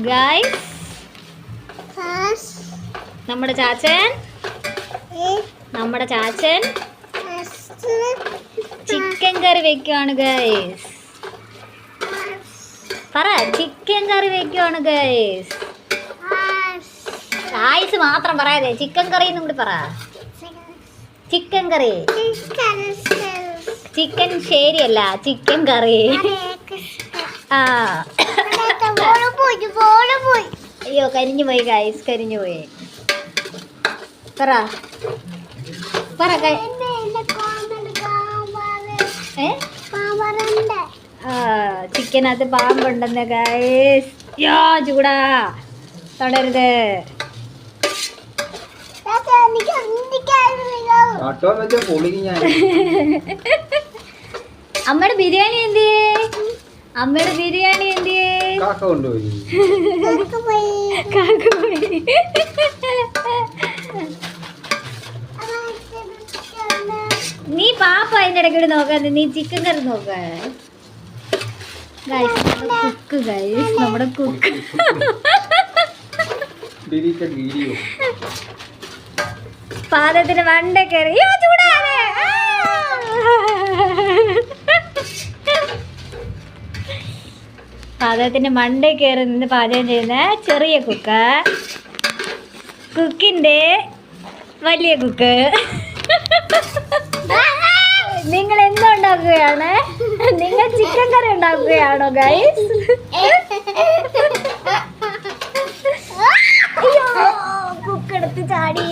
Guys നമ്മുടെ ചാച്ചൻ chicken കറി വെക്കുവാണ് guys. പറ, ചിക്കൻ കറി വെക്കുവാണ് ഗൈസ്. ആയിസ് മാത്രം പറയാതെ ചിക്കൻ കറി എന്നും കൂടി പറ. ചിക്കൻ കറി, ചിക്കൻ ശരിയല്ല, ചിക്കൻ കറി. ആ അയ്യോ, കരിഞ്ഞു പോയി ഗൈസ്, കരിഞ്ഞു പോയി. പറ പറ. ചിക്കനകത്ത് പാമ്പുണ്ടെന്ന് ഗൈസ്. യോ ചൂടാ, തൊടരുത്. അമ്മയുടെ ബിരിയാണി എന്തിയേ? അമ്മയുടെ ബിരിയാണി എന്തിയേ? കാക്ക പോയി. നീ പാപ്പ അതിന്റെ ഇടയ്ക്കൂടെ നോക്കാതെ നീ ചിക്കൻ കറി നോക്ക. കുക്ക് ഗൈസ്, നമ്മുടെ കുക്ക്. പാദത്തിന് വണ്ട കയറി. പാദത്തിന്റെ മണ്ട കയറി നിന്ന് പാചകം ചെയ്യുന്ന ചെറിയ കുക്ക്, കുക്കിന്റെ വലിയ കുക്ക്. നിങ്ങൾ എന്തുണ്ടാക്കുകയാണ്? നിങ്ങൾ ചിക്കൻ കറി ഉണ്ടാക്കുകയാണോ ഗൈസ്? അയ്യോ, കുക്കെടുത്ത് ചാടി.